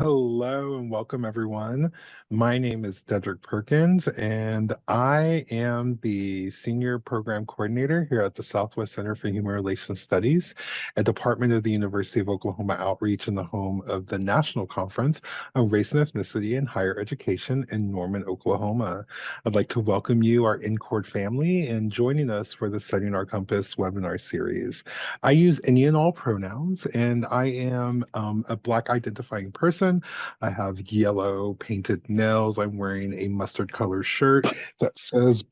Hello and welcome, everyone. My name is Dedrick Perkins, and I am the Senior Program Coordinator here at the Southwest Center for Human Relations Studies, a department of the University of Oklahoma Outreach and the home of the National Conference on Race and Ethnicity in Higher Education in Norman, Oklahoma. I'd like to welcome you, our NCORE family, and joining us for the Studying Our Compass webinar series. I use any and all pronouns, and I am a Black identifying person. I have yellow painted nails. I'm wearing a mustard color shirt that says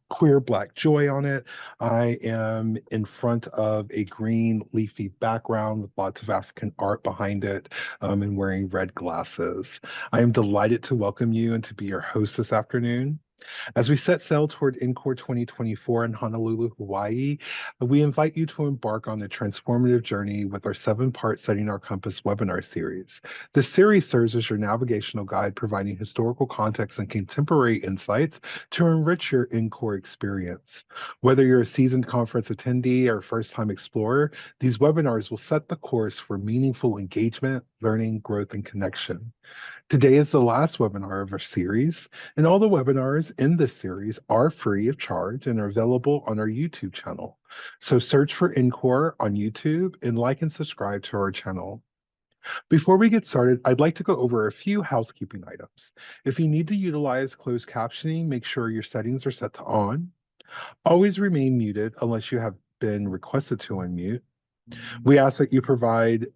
Queer Black Joy on it. I am in front of a green leafy background with lots of African art behind it, and wearing red glasses. I am delighted to welcome you and to be your host this afternoon. As we set sail toward NCORE 2024 in Honolulu, Hawaii, we invite you to embark on a transformative journey with our 7-part Setting Our Compass webinar series. This series serves as your navigational guide, providing historical context and contemporary insights to enrich your NCORE experience. Whether you're a seasoned conference attendee or first-time explorer, these webinars will set the course for meaningful engagement, learning, growth, and connection. Today is the last webinar of our series, and all the webinars in this series are free of charge and are available on our YouTube channel. So search for NCORE on YouTube and like and subscribe to our channel. Before we get started, I'd like to go over a few housekeeping items. If you need to utilize closed captioning, make sure your settings are set to on. Always remain muted unless you have been requested to unmute. We ask that you provide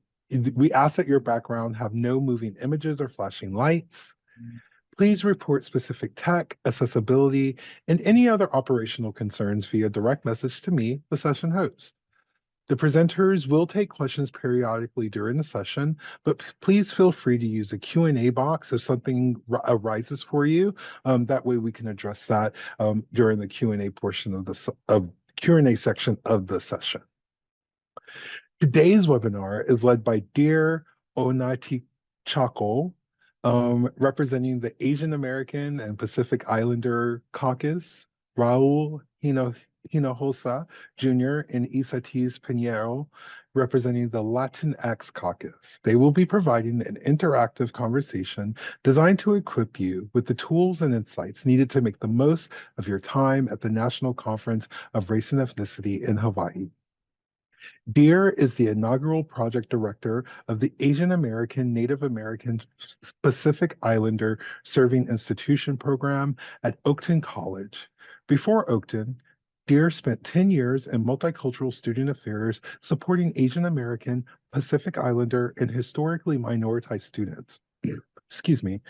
we ask that your background have no moving images or flashing lights. Please report specific tech, accessibility, and any other operational concerns via direct message to me, the session host. The presenters will take questions periodically during the session, but please feel free to use the Q&A box if something arises for you. That way we can address that during the Q&A portion of the Q&A section of the session. Today's webinar is led by Dear Onati Chako, representing the Asian American and Pacific Islander Caucus, Raul Hinojosa Jr. and Isatis Pinheiro, representing the Latinx Caucus. They will be providing an interactive conversation designed to equip you with the tools and insights needed to make the most of your time at the National Conference of Race and Ethnicity in Hawaii. Dear is the inaugural project director of the Asian American Native American Pacific Islander Serving Institution program at Oakton College. Before Oakton, Dear spent 10 years in multicultural student affairs supporting Asian American, Pacific Islander, and historically minoritized students. Excuse me.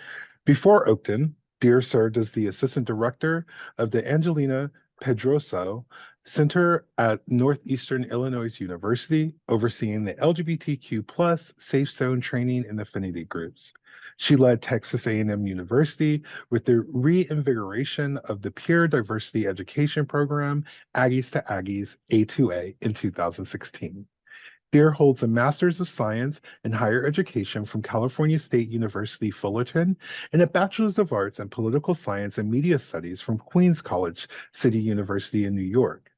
Before Oakton, Dear served as the assistant director of the Angelina Pedroso Center at Northeastern Illinois University, overseeing the LGBTQ+ safe zone training and affinity groups. She led Texas A&M University with the reinvigoration of the Peer Diversity Education Program, Aggies to Aggies, A2A, in 2016. Dear holds a Master's of Science in Higher Education from California State University, Fullerton, and a Bachelor's of Arts in Political Science and Media Studies from Queens College City University in New York.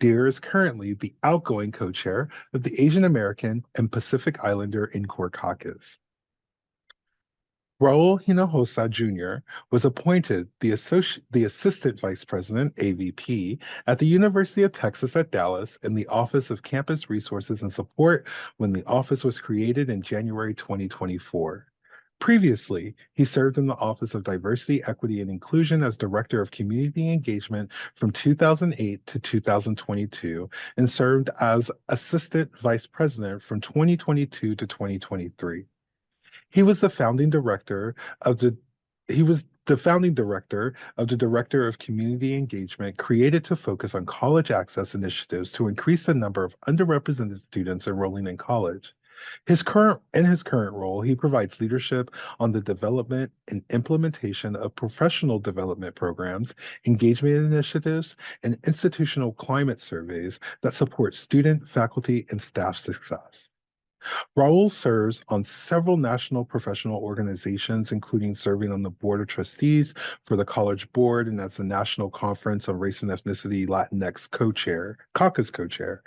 Dear is currently the outgoing co-chair of the Asian American and Pacific Islander NCORE Caucus. Raul Hinojosa Jr. was appointed the Assistant Vice President, AVP, at the University of Texas at Dallas in the Office of Campus Resources and Support when the office was created in January 2024. Previously, he served in the Office of Diversity, Equity, and Inclusion as Director of Community Engagement from 2008 to 2022 and served as Assistant Vice President from 2022 to 2023. He was the founding director of the Director of Community Engagement, created to focus on college access initiatives to increase the number of underrepresented students enrolling in college. In his current role, he provides leadership on the development and implementation of professional development programs, engagement initiatives, and institutional climate surveys that support student, faculty, and staff success. Raul serves on several national professional organizations, including serving on the Board of Trustees for the College Board and as the National Conference on Race and Ethnicity Latinx Caucus co-chair.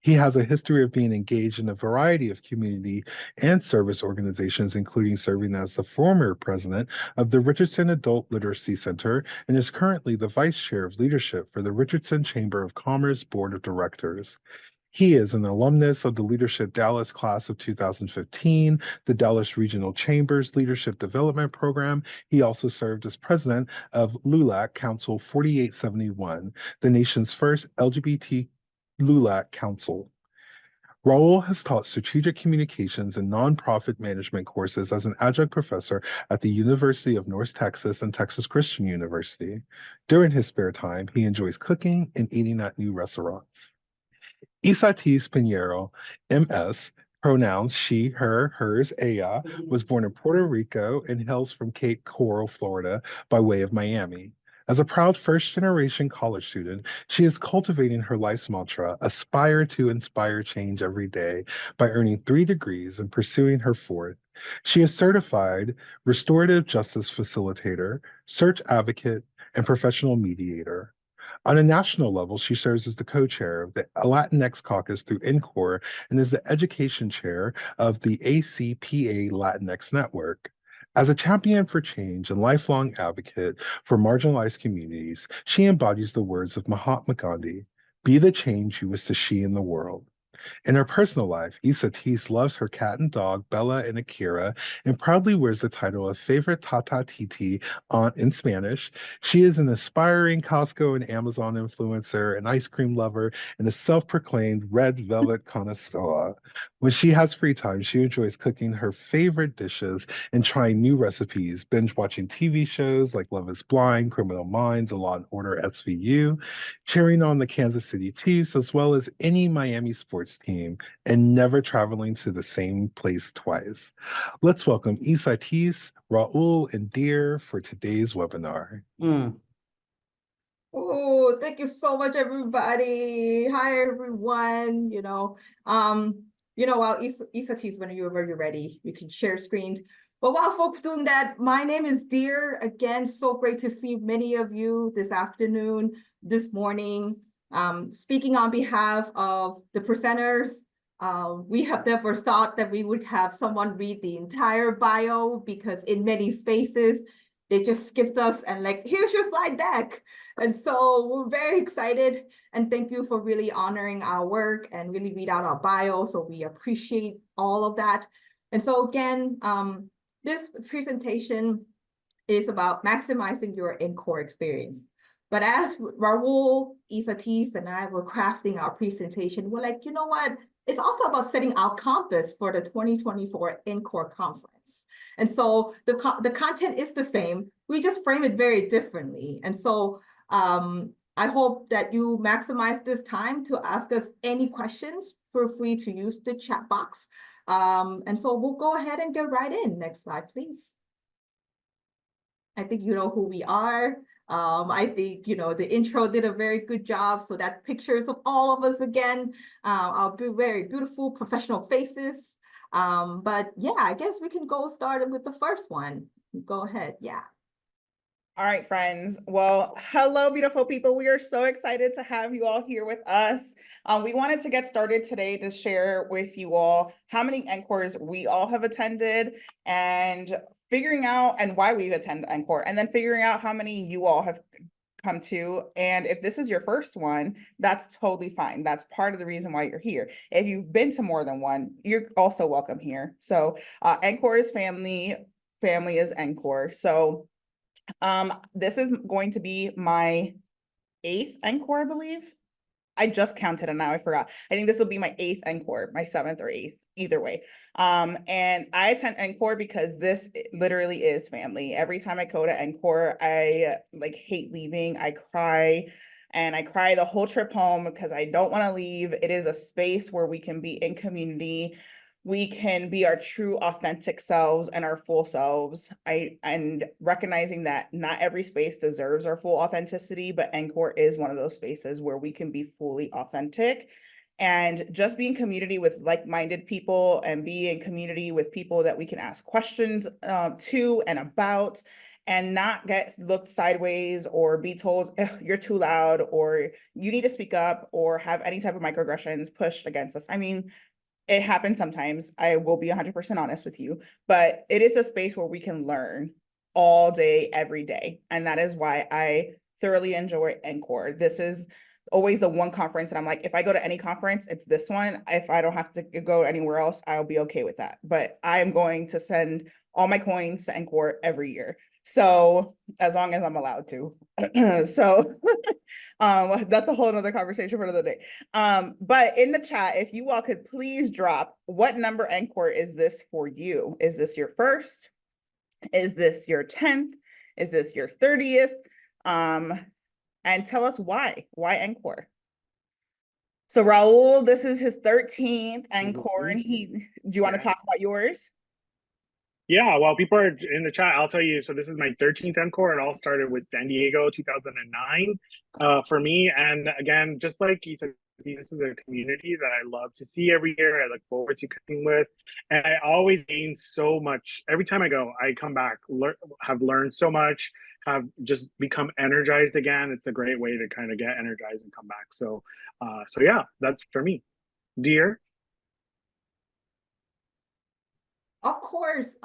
He has a history of being engaged in a variety of community and service organizations, including serving as the former president of the Richardson Adult Literacy Center and is currently the vice chair of leadership for the Richardson Chamber of Commerce Board of Directors. He is an alumnus of the Leadership Dallas class of 2015, the Dallas Regional Chambers Leadership Development Program. He also served as president of LULAC Council 4871, the nation's first LGBT LULAC Council. Raul has taught strategic communications and nonprofit management courses as an adjunct professor at the University of North Texas and Texas Christian University. During his spare time, he enjoys cooking and eating at new restaurants. Isatis Pinheiro, MS, pronouns she, her, hers, ella, was born in Puerto Rico and hails from Cape Coral, Florida, by way of Miami. As a proud first-generation college student, she is cultivating her life's mantra, aspire to inspire change every day, by earning 3 degrees and pursuing her 4th. She is certified restorative justice facilitator, search advocate, and professional mediator. On a national level, she serves as the co-chair of the Latinx Caucus through NCORE and is the education chair of the ACPA Latinx Network. As a champion for change and lifelong advocate for marginalized communities, she embodies the words of Mahatma Gandhi, "Be the change you wish to see in the world." In her personal life, Issa Teese loves her cat and dog, Bella and Akira, and proudly wears the title of favorite Tata Titi aunt in Spanish. She is an aspiring Costco and Amazon influencer, an ice cream lover, and a self-proclaimed red velvet connoisseur. When she has free time, she enjoys cooking her favorite dishes and trying new recipes, binge watching TV shows like Love is Blind, Criminal Minds, and Law and Order SVU, cheering on the Kansas City Chiefs, as well as any Miami sports team, and never traveling to the same place twice. Let's welcome Isatis, Raul, and Dear for today's webinar. Oh, thank you so much, everybody. Hi, everyone. While Isatis, whenever you're ready, you can share screens. But while folks doing that, my name is Dear. Again, so great to see many of you this afternoon, this morning. Speaking on behalf of the presenters, we have never thought that we would have someone read the entire bio because in many spaces, they just skipped us and like, here's your slide deck. And so we're very excited and thank you for really honoring our work and really read out our bio. So we appreciate all of that. And so again, this presentation is about maximizing your NCORE experience. But as Raul, Isatis, and I were crafting our presentation, we're like, you know what? It's also about setting our compass for the 2024 NCORE conference. And so the content is the same. We just frame it very differently. And so I hope that you maximize this time to ask us any questions. Feel free to use the chat box. And so we'll go ahead and get right in. Next slide, please. I think you know who we are. I think, the intro did a very good job. So that pictures of all of us again, our very beautiful professional faces. But yeah, I guess we can go started with the first one. Go ahead. Yeah. All right, friends. Well, hello, beautiful people. We are so excited to have you all here with us. We wanted to get started today to share with you all how many NCOREs we all have attended and figuring out and why we attend NCORE, and then figuring out how many you all have come to. And if this is your first one, that's totally fine. That's part of the reason why you're here. If you've been to more than one, you're also welcome here. So NCORE is family is NCORE. So this is going to be my 8th NCORE, I believe. I just counted and now I forgot. I think this will be my 8th NCORE, my 7th or 8th, either way. And I attend NCORE because this literally is family. Every time I go to NCORE, I hate leaving. I cry. And I cry the whole trip home because I don't want to leave. It is a space where we can be in community. We can be our true authentic selves and our full selves. And recognizing that not every space deserves our full authenticity, but NCORE is one of those spaces where we can be fully authentic. And just be in community with like-minded people and be in community with people that we can ask questions to and about, and not get looked sideways or be told you're too loud or you need to speak up or have any type of microaggressions pushed against us. I mean, it happens sometimes. I will be 100% honest with you, but it is a space where we can learn all day, every day. And that is why I thoroughly enjoy NCORE. This is always the one conference that I'm like, if I go to any conference, it's this one. If I don't have to go anywhere else, I'll be okay with that. But I am going to send all my coins to NCORE every year. So as long as I'm allowed to. So that's a whole nother conversation for another day. But in the chat, if you all could please drop what number NCORE is this for you? Is this your first? Is this your 10th? Is this your 30th? And tell us why NCORE? So Raul, this is his 13th NCORE, and do you want to talk about yours? Yeah, while people are in the chat, I'll tell you. So this is my 13th NCORE. It all started with San Diego, 2009, for me. And again, just like you said, this is a community that I love to see every year. I look forward to cooking with, and I always gain so much. Every time I go, I come back, have learned so much, have just become energized again. It's a great way to kind of get energized and come back. So, so yeah, that's for me. Dear. Of course,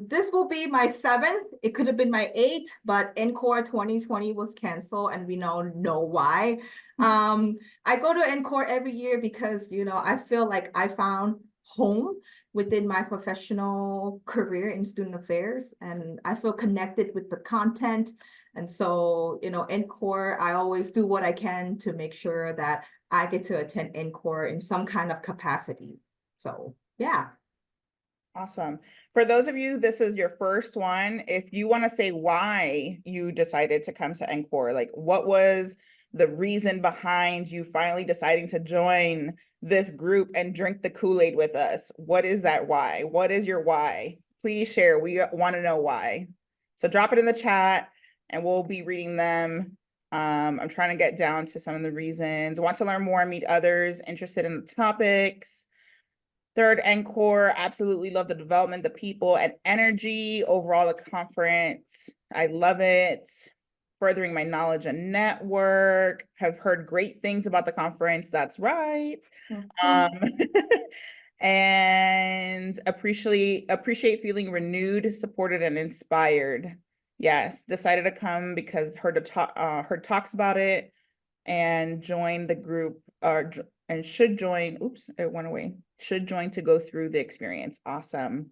this will be my 7th. It could have been my 8th, but NCORE 2020 was canceled, and we know why. I go to NCORE every year because, you know, I feel like I found home within my professional career in student affairs, and I feel connected with the content. And so, you know, NCORE, I always do what I can to make sure that I get to attend NCORE in some kind of capacity. So, yeah. Awesome. For those of you, this is your first one. If you want to say why you decided to come to NCORE, like what was the reason behind you finally deciding to join this group and drink the Kool-Aid with us? What is that why? What is your why? Please share. We want to know why. So drop it in the chat and we'll be reading them. I'm trying to get down to some of the reasons. Want to learn more and meet others interested in the topics. Third NCORE, absolutely love the development, the people, and energy. Overall, the conference, I love it. Furthering my knowledge and network. Have heard great things about the conference. That's right. And appreciate feeling renewed, supported, and inspired. Yes, decided to come because heard talks about it and join the group. And should join. Oops, it went away. Should join to go through the experience. Awesome.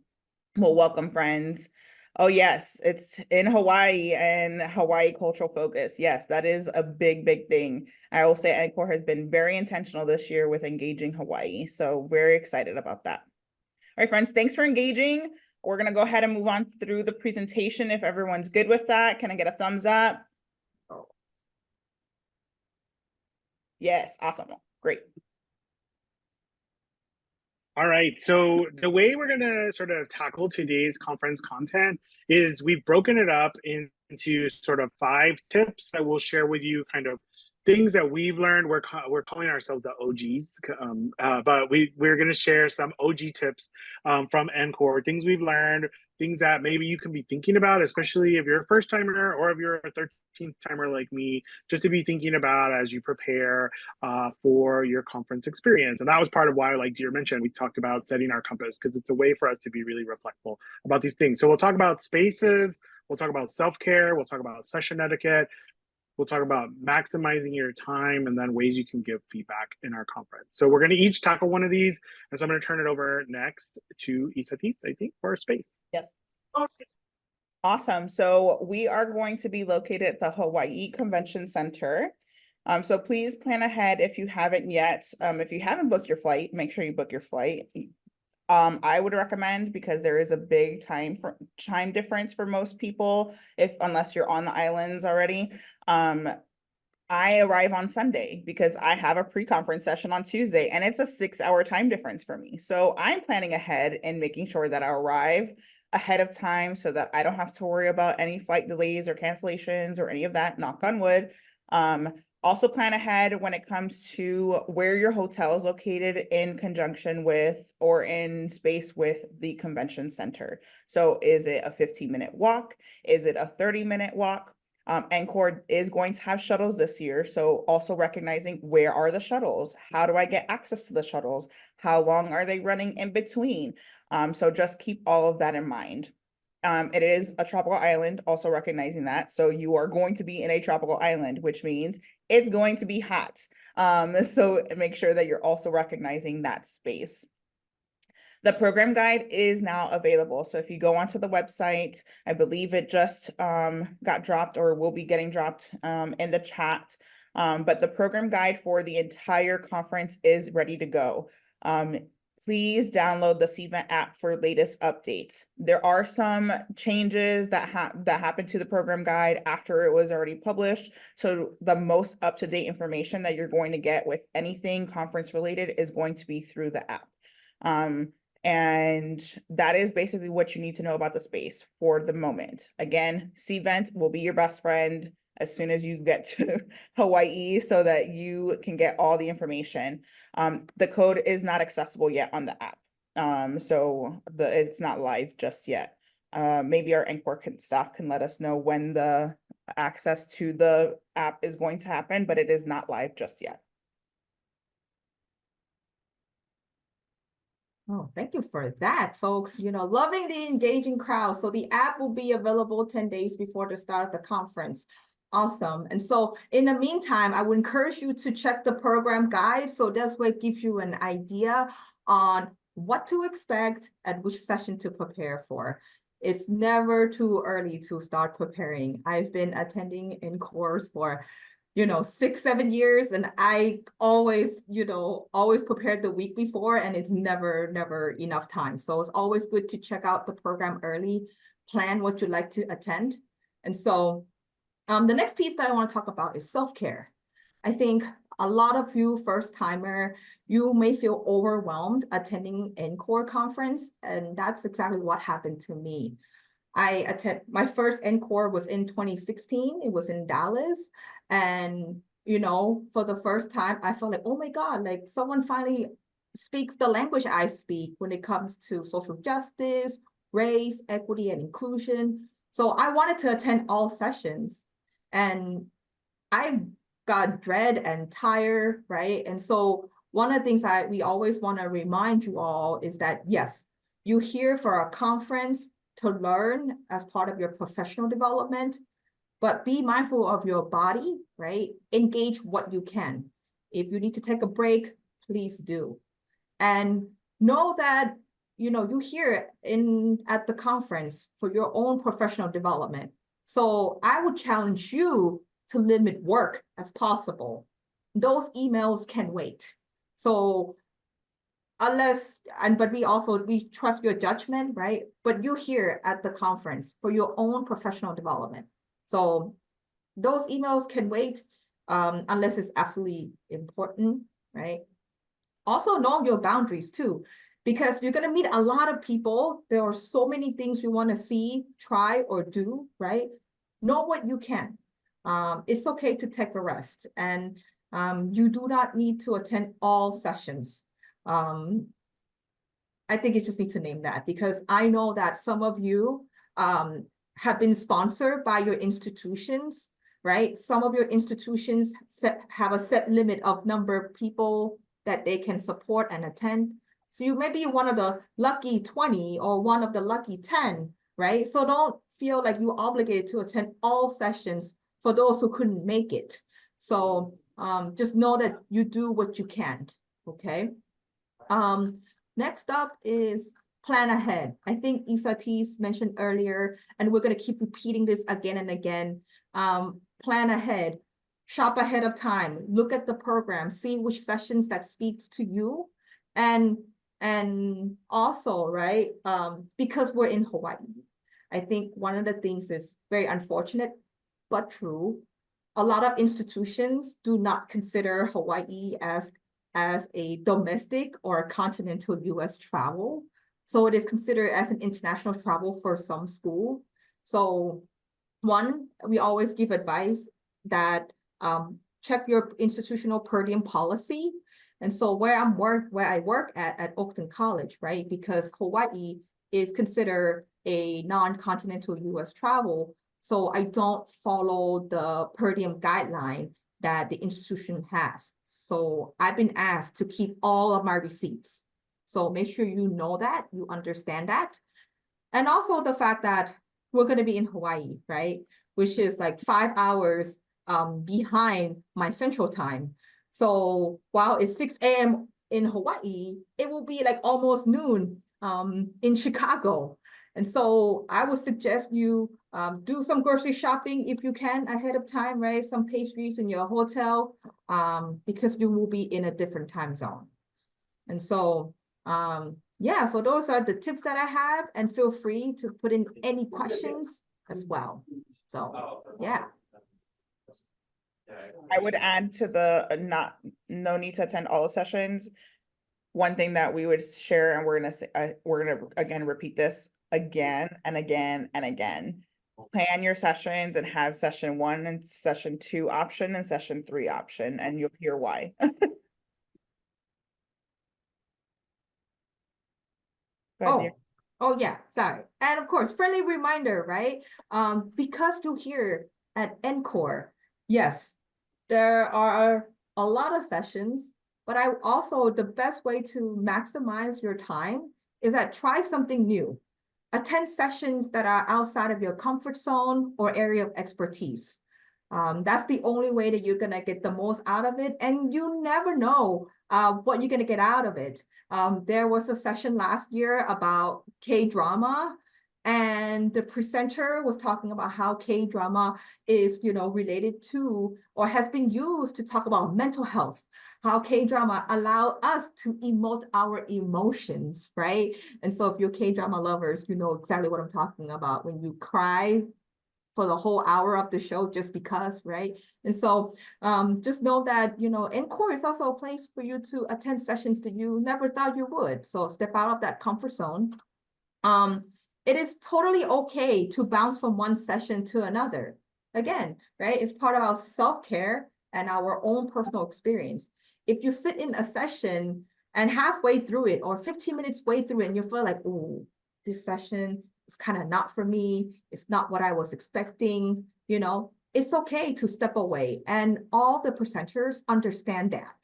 Well, welcome, friends. Oh, yes, it's in Hawaii and Hawaii cultural focus. Yes, that is a big, big thing. I will say NCORE has been very intentional this year with engaging Hawaii. So very excited about that. All right, friends, thanks for engaging. We're going to go ahead and move on through the presentation. If everyone's good with that, can I get a thumbs up? Yes, awesome. Great. All right, so the way we're gonna sort of tackle today's conference content is we've broken it up into sort of 5 tips that we'll share with you, kind of things that we've learned. We're calling ourselves the OGs, but we're gonna share some OG tips from NCORE, things we've learned, things that maybe you can be thinking about, especially if you're a first timer or if you're a 13th timer like me, just to be thinking about as you prepare for your conference experience. And that was part of why, like Dear mentioned, we talked about setting our compass, because it's a way for us to be really reflectful about these things. So we'll talk about spaces, we'll talk about self-care, we'll talk about session etiquette, we'll talk about maximizing your time, and then ways you can give feedback in our conference. So we're going to each tackle one of these. And so I'm going to turn it over next to Isatis, I think, for space. Yes. Awesome. So we are going to be located at the Hawaii Convention Center. So please plan ahead if you haven't yet. If you haven't booked your flight, make sure you book your flight. I would recommend, because there is a big time difference for most people, unless you're on the islands already. I arrive on Sunday because I have a pre-conference session on Tuesday, and it's a 6-hour time difference for me. So I'm planning ahead and making sure that I arrive ahead of time so that I don't have to worry about any flight delays or cancellations or any of that, knock on wood. Also plan ahead when it comes to where your hotel is located in conjunction with or in space with the convention center. So is it a 15-minute walk? Is it a 30-minute walk? NCORE is going to have shuttles this year. So also recognizing where are the shuttles? How do I get access to the shuttles? How long are they running in between? So just keep all of that in mind. It is a tropical island, also recognizing that. So you are going to be in a tropical island, which means it's going to be hot. So make sure that you're also recognizing that space. The program guide is now available. So if you go onto the website, I believe it just got dropped or will be getting dropped in the chat. But the program guide for the entire conference is ready to go. Please download the CVent app for latest updates. There are some changes that happened to the program guide after it was already published. So the most up-to-date information that you're going to get with anything conference related is going to be through the app. And that is basically what you need to know about the space for the moment. Again, CVent will be your best friend as soon as you get to Hawaii so that you can get all the information. The code is not accessible yet on the app. So it's not live just yet. Maybe our NCORE staff can let us know when the access to the app is going to happen, but it is not live just yet. Oh, thank you for that, folks. Loving the engaging crowd. So the app will be available 10 days before the start of the conference. Awesome. And so in the meantime, I would encourage you to check the program guide. So that's what gives you an idea on what to expect and which session to prepare for. It's never too early to start preparing. I've been attending NCOREs for 6-7 years, and I always prepared the week before, and it's never enough time. So it's always good to check out the program early, plan what you'd like to attend. And so the next piece that I want to talk about is self-care. I think a lot of you first-timer, you may feel overwhelmed attending NCORE conference, and that's exactly what happened to me. My first NCORE was in 2016. It was in Dallas. And, for the first time, I felt like, oh my God, like someone finally speaks the language I speak when it comes to social justice, race, equity, and inclusion. So I wanted to attend all sessions. And I got dread and tired, right? And so one of the things we always want to remind you all is that, yes, you're here for a conference to learn as part of your professional development, but be mindful of your body, right? Engage what you can. If you need to take a break, please do. And know that, you're here at the conference for your own professional development. So I would challenge you to limit work as possible. Those emails can wait. So but we trust your judgment, right? But you're here at the conference for your own professional development. So those emails can wait unless it's absolutely important, right? Also know your boundaries too, because you're going to meet a lot of people. There are so many things you want to see, try, or do, right? Know what you can. It's okay to take a rest, and you do not need to attend all sessions. I think you just need to name that, because I know that some of you have been sponsored by your institutions, right? Some of your institutions have a set limit of number of people that they can support and attend. So you may be one of the lucky 20 or one of the lucky 10, right? So don't feel like you're obligated to attend all sessions for those who couldn't make it. So just know that you do what you can, okay? Next up is plan ahead. I think Isatis mentioned earlier, and we're going to keep repeating this again and again. Plan ahead, shop ahead of time, look at the program, see which sessions that speaks to you. And also, right, because we're in Hawaii, I think one of the things is very unfortunate, but true. A lot of institutions do not consider Hawaii as a domestic or a continental US travel. So it is considered as an international travel for some school. So one, we always give advice that check your institutional per diem policy. And so where I work at Oakton College, right? Because Hawaii is considered a non-continental US travel. So I don't follow the per diem guideline that the institution has. So I've been asked to keep all of my receipts. So make sure you know that, you understand that. And also the fact that we're going to be in Hawaii, right? Which is like 5 hours behind my central time. So while it's 6 a.m. in Hawaii, it will be like almost noon in Chicago. And so I would suggest you do some grocery shopping if you can ahead of time, right? Some pastries in your hotel because you will be in a different time zone. And so, yeah, so those are the tips that I have, and feel free to put in any questions as well. So, yeah. I would add to the no need to attend all the sessions. One thing that we would share, and we're gonna say, we're gonna again repeat this again and again and again. Plan your sessions and have session 1 and session 2 option and session 3 option, and you'll hear why. Oh yeah, sorry. And of course, friendly reminder, right? Because you're here at NCORE, yes, there are a lot of sessions, but the best way to maximize your time is that try something new. Attend sessions that are outside of your comfort zone or area of expertise. That's the only way that you're gonna get the most out of it, and you never know what you're gonna get out of it. There was a session last year about K-drama, and the presenter was talking about how K-drama is, related to or has been used to talk about mental health, how K-drama allow us to emote our emotions, right? And so if you're K-drama lovers, you know exactly what I'm talking about when you cry for the whole hour of the show just because, right? And so just know that, NCORE is also a place for you to attend sessions that you never thought you would. So step out of that comfort zone. It is totally okay to bounce from one session to another. Again, right? It's part of our self-care and our own personal experience. If you sit in a session and halfway through it or 15 minutes way through it and you feel like, oh, this session is kind of not for me, it's not what I was expecting, it's okay to step away. And all the presenters understand that,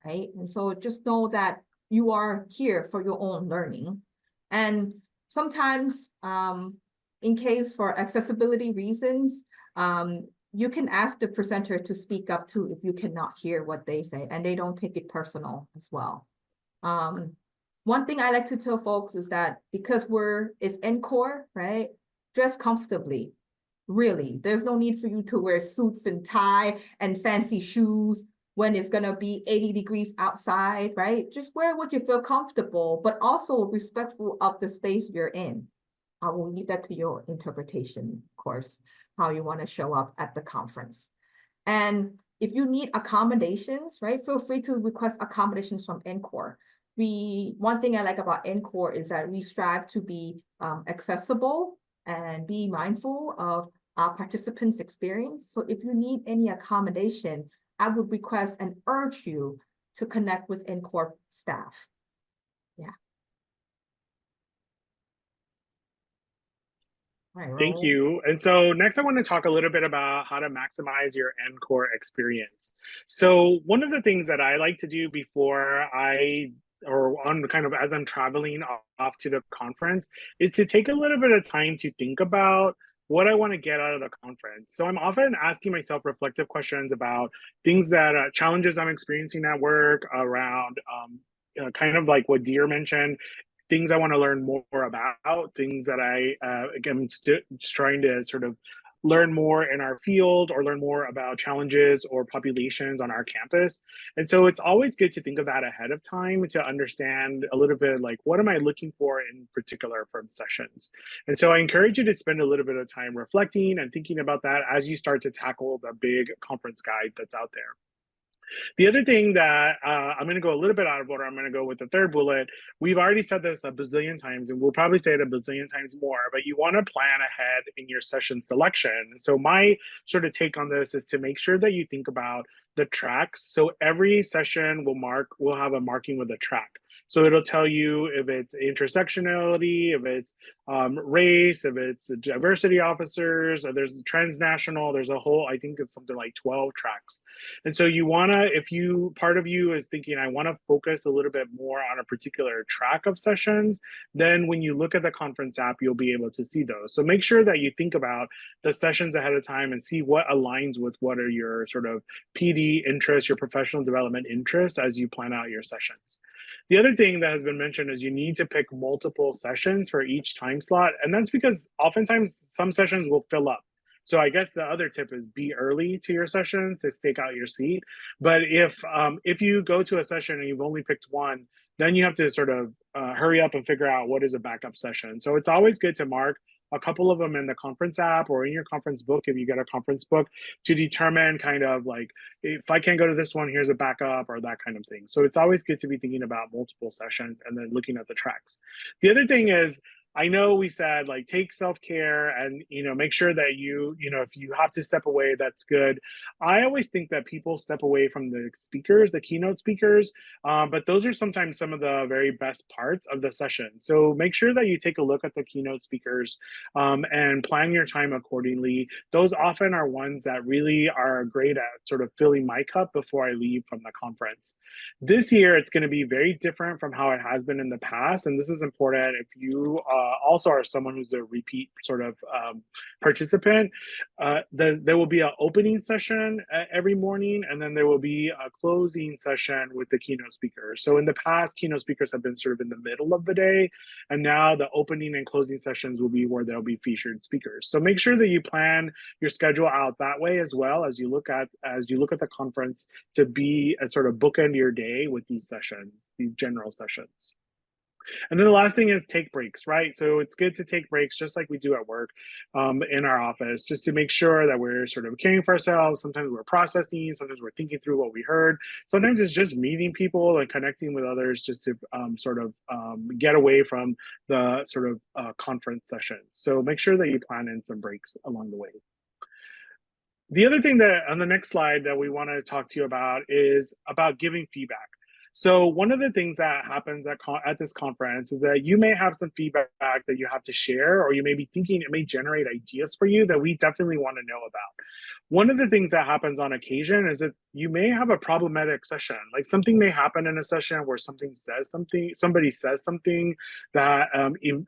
right? And so just know that you are here for your own learning. And sometimes, in case for accessibility reasons, you can ask the presenter to speak up too if you cannot hear what they say, and they don't take it personal as well. One thing I like to tell folks is that because it's NCORE, right? Dress comfortably. Really, there's no need for you to wear suits and tie and fancy shoes when it's gonna be 80 degrees outside, right? Just wear what you feel comfortable, but also respectful of the space you're in. I will leave that to your interpretation, of course, how you want to show up at the conference. And if you need accommodations, right, feel free to request accommodations from NCORE. One thing I like about NCORE is that we strive to be accessible and be mindful of our participants' experience. So if you need any accommodation, I would request and urge you to connect with NCORE staff. Yeah. Right, Thank you. And so next I want to talk a little bit about how to maximize your NCORE experience. So one of the things that I like to do before or on kind of as I'm traveling off to the conference is to take a little bit of time to think about what I want to get out of the conference. So I'm often asking myself reflective questions about things that challenges I'm experiencing at work around kind of like what Dear mentioned, things I want to learn more about, things that again, just trying to sort of learn more in our field or learn more about challenges or populations on our campus. And so it's always good to think of that ahead of time to understand a little bit like, what am I looking for in particular from sessions? And so I encourage you to spend a little bit of time reflecting and thinking about that as you start to tackle the big conference guide that's out there. The other thing that I'm going to go a little bit out of order, I'm going to go with the third bullet. We've already said this a bazillion times, and we'll probably say it a bazillion times more, but you want to plan ahead in your session selection. So my sort of take on this is to make sure that you think about the tracks. So every session will have a marking with a track. So it'll tell you if it's intersectionality, if it's race, if it's diversity officers, or there's transnational, there's a whole, I think it's something like 12 tracks. And so you wanna, part of you is thinking, I wanna focus a little bit more on a particular track of sessions, then when you look at the conference app, you'll be able to see those. So make sure that you think about the sessions ahead of time and see what aligns with what are your sort of PD interests, your professional development interests as you plan out your sessions. The other thing that has been mentioned is you need to pick multiple sessions for each time slot. And that's because oftentimes some sessions will fill up. So I guess the other tip is be early to your sessions to stake out your seat. But if you go to a session and you've only picked one, then you have to sort of hurry up and figure out what is a backup session. So it's always good to mark a couple of them in the conference app or in your conference book if you get a conference book to determine kind of like, if I can't go to this one, here's a backup or that kind of thing. So it's always good to be thinking about multiple sessions and then looking at the tracks. The other thing is, I know we said like take self-care and make sure that if you have to step away, that's good. I always think that people step away from the speakers, the keynote speakers, but those are sometimes some of the very best parts of the session. So make sure that you take a look at the keynote speakers and plan your time accordingly. Those often are ones that really are great at sort of filling my cup before I leave from the conference. This year, it's going to be very different from how it has been in the past. And this is important if you also are someone who's a repeat sort of participant. There will be an opening session every morning, and then there will be a closing session with the keynote speakers. So in the past, keynote speakers have been sort of in the middle of the day, and now the opening and closing sessions will be where there'll be featured speakers. So make sure that you plan your schedule out that way as well as you look at the conference to be a sort of bookend your day with these sessions, these general sessions. And then the last thing is take breaks, right? So it's good to take breaks just like we do at work in our office, just to make sure that we're sort of caring for ourselves. Sometimes we're processing, sometimes we're thinking through what we heard. Sometimes it's just meeting people and connecting with others just to sort of get away from the sort of conference sessions. So make sure that you plan in some breaks along the way. The other thing that on the next slide that we want to talk to you about is about giving feedback. So one of the things that happens at this conference is that you may have some feedback that you have to share, or you may be thinking it may generate ideas for you that we definitely want to know about. One of the things that happens on occasion is that you may have a problematic session. Like something may happen in a session where somebody says something that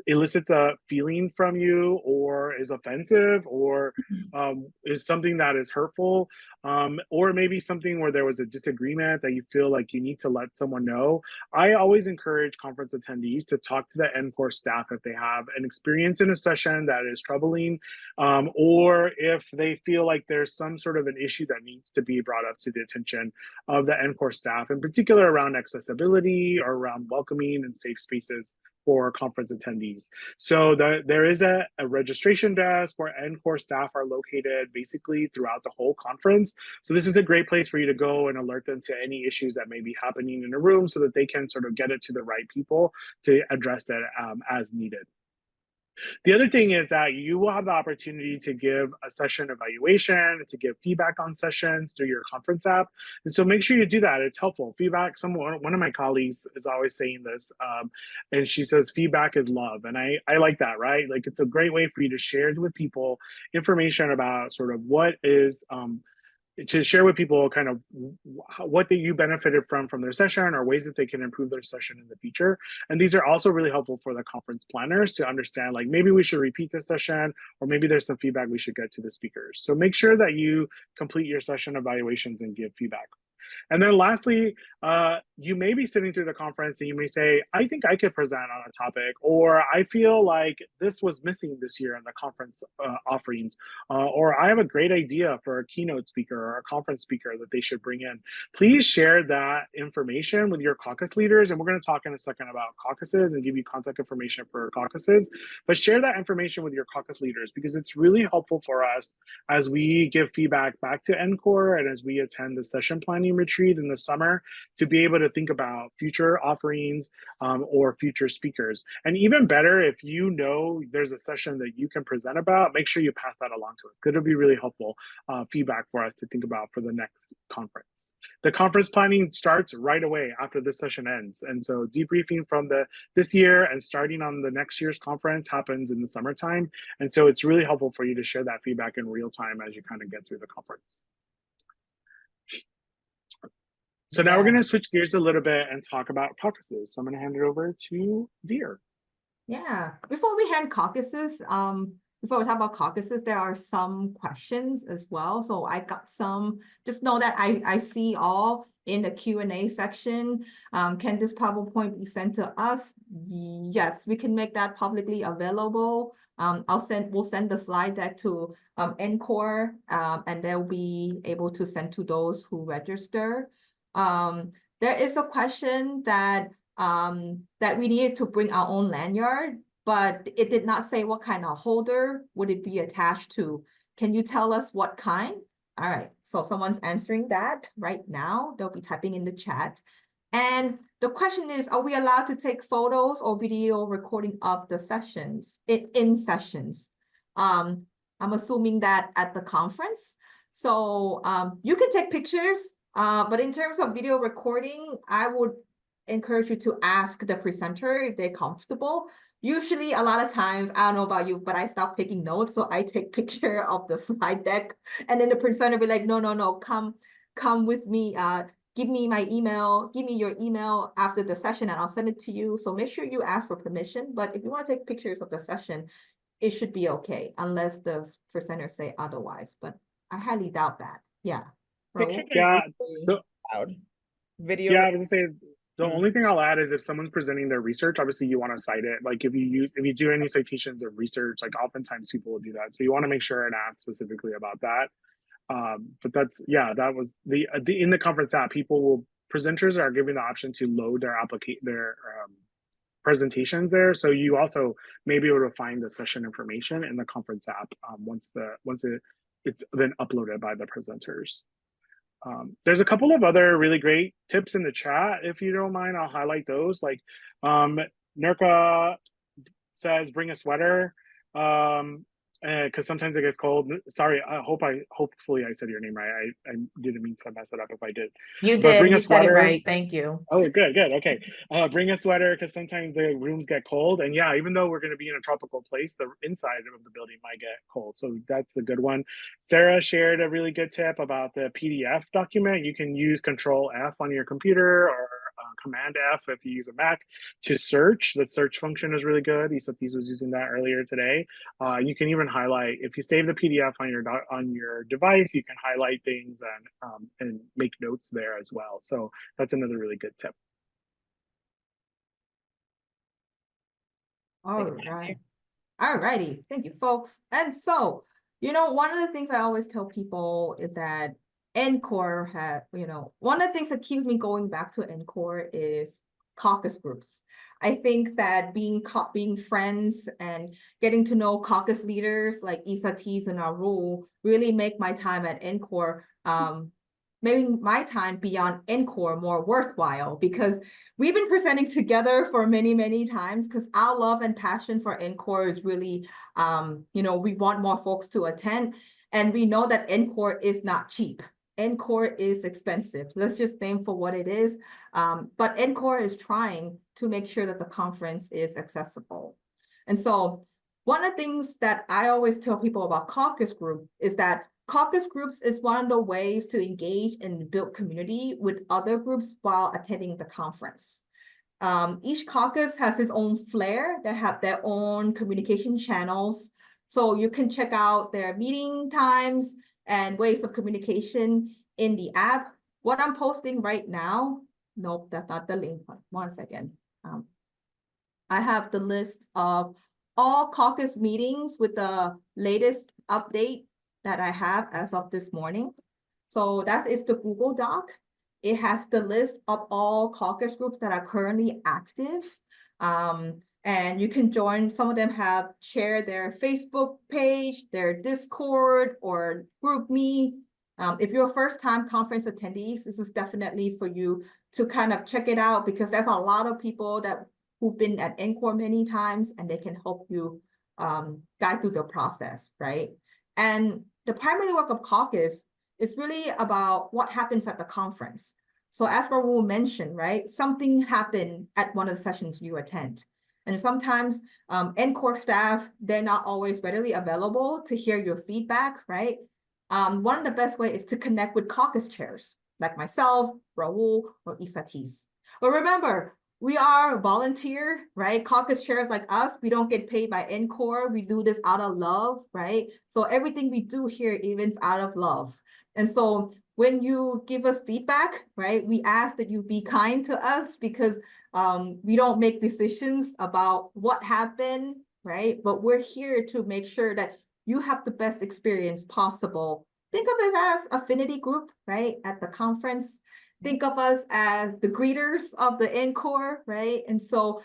elicits a feeling from you, or is offensive, or is something that is hurtful. Or maybe something where there was a disagreement that you feel like you need to let someone know. I always encourage conference attendees to talk to the NCORE staff if they have an experience in a session that is troubling, or if they feel like there's some sort of an issue that needs to be brought up to the attention of the NCORE staff, in particular around accessibility or around welcoming and safe spaces for conference attendees. So there is a registration desk where NCORE staff are located basically throughout the whole conference. So this is a great place for you to go and alert them to any issues that may be happening in a room so that they can sort of get it to the right people to address that as needed. The other thing is that you will have the opportunity to give a session evaluation, to give feedback on sessions through your conference app. And so make sure you do that. It's helpful. Feedback, one of my colleagues is always saying this, and she says feedback is love. And I like that, right? Like it's a great way for you to share with people information about sort of what is, to share with people kind of what you benefited from their session, or ways that they can improve their session in the future. And these are also really helpful for the conference planners to understand, like maybe we should repeat this session, or maybe there's some feedback we should get to the speakers. So make sure that you complete your session evaluations and give feedback. And then lastly, you may be sitting through the conference and you may say, I think I could present on a topic, or I feel like this was missing this year in the conference offerings, or I have a great idea for a keynote speaker or a conference speaker that they should bring in. Please share that information with your caucus leaders. And we're going to talk in a second about caucuses and give you contact information for caucuses, but share that information with your caucus leaders, because it's really helpful for us as we give feedback back to NCORE and as we attend the session planning retreat in the summer to be able to think about future offerings or future speakers. And even better, if you know there's a session that you can present about, make sure you pass that along to us. It'll be really helpful feedback for us to think about for the next conference. The conference planning starts right away after this session ends. And so debriefing from this year and starting on the next year's conference happens in the summertime. And so it's really helpful for you to share that feedback in real time as you kind of get through the conference. So now we're going to switch gears a little bit and talk about caucuses. So I'm going to hand it over to Dear. Yeah, before we hand caucuses, before we talk about caucuses, there are some questions as well. So I got some, just know that I see all in the Q&A section. Can this PowerPoint be sent to us? Yes, we can make that publicly available. We'll send the slide deck to NCORE, and they'll be able to send to those who register. There is a question that we needed to bring our own lanyard, but it did not say what kind of holder would it be attached to. Can you tell us what kind? All right, so someone's answering that right now. They'll be typing in the chat. And the question is, are we allowed to take photos or video recording of the sessions, in sessions? I'm assuming that at the conference. So you can take pictures, but in terms of video recording, I would encourage you to ask the presenter if they're comfortable. Usually, a lot of times, I don't know about you, but I stopped taking notes, so I take picture of the slide deck, and then the presenter will be like, no, come with me. Give me my email, give me your email after the session, and I'll send it to you. So make sure you ask for permission. But if you want to take pictures of the session, it should be okay, unless the presenter say otherwise. But I highly doubt that. Yeah. Pictures Yeah. Loud. Video. Yeah, I was gonna say the only thing I'll add is if someone's presenting their research, obviously you want to cite it. Like if you do any citations of research, like oftentimes people will do that. So you want to make sure and ask specifically about that. But that was in the conference app, presenters are given the option to load their presentations there. So you also may be able to find the session information in the conference app once it's been uploaded by the presenters. There's a couple of other really great tips in the chat. If you don't mind, I'll highlight those. Like Nurka says, bring a sweater. Because sometimes it gets cold. Sorry, hopefully I said your name right. I didn't mean to mess it up if I did. You But did. bring a You said it sweater. right. Thank you. Oh, good. Okay. Bring a sweater because sometimes the rooms get cold. And yeah, even though we're going to be in a tropical place, the inside of the building might get cold. So that's a good one. Sarah shared a really good tip about the PDF document. You can use Control F on your computer or Command F if you use a Mac to search. The search function is really good. Isathiz was using that earlier today. You can even highlight, if you save the PDF on your device, you can highlight things and make notes there as well. So that's another really good tip. All right. All righty. Thank you, folks. And so, one of the things I always tell people is that NCORE had, one of the things that keeps me going back to NCORE is caucus groups. I think that being friends and getting to know caucus leaders like Isathiz and Arul really make my time at NCORE, making my time beyond NCORE more worthwhile, because we've been presenting together for many, many times, because our love and passion for NCORE is really, we want more folks to attend, and we know that NCORE is not cheap. NCORE is expensive. Let's just name for what it is. But NCORE is trying to make sure that the conference is accessible. And so one of the things that I always tell people about caucus group is that caucus groups is one of the ways to engage and build community with other groups while attending the conference. Each caucus has its own flair. They have their own communication channels. So you can check out their meeting times and ways of communication in the app. What I'm posting right now, nope, that's not the link. One second. I have the list of all caucus meetings with the latest update that I have as of this morning. So that is the Google Doc. It has the list of all caucus groups that are currently active. And you can join. Some of them have shared their Facebook page, their Discord or GroupMe. If you're a first-time conference attendees, this is definitely for you to kind of check it out, because there's a lot of people who've been at NCORE many times, and they can help you guide through the process, right? And the primary work of caucus is really about what happens at the conference. So as Raul mentioned, right, something happened at one of the sessions you attend. And sometimes NCORE staff, they're not always readily available to hear your feedback, right? One of the best ways is to connect with caucus chairs, like myself, Raul, or Isatis. But remember, we are volunteer, right? Caucus chairs like us, we don't get paid by NCORE. We do this out of love, right? So everything we do here even's out of love. And so when you give us feedback, right, we ask that you be kind to us, because we don't make decisions about what happened, right? But we're here to make sure that you have the best experience possible. Think of it as affinity group, right, at the conference. Think of us as the greeters of the NCORE, right? And so,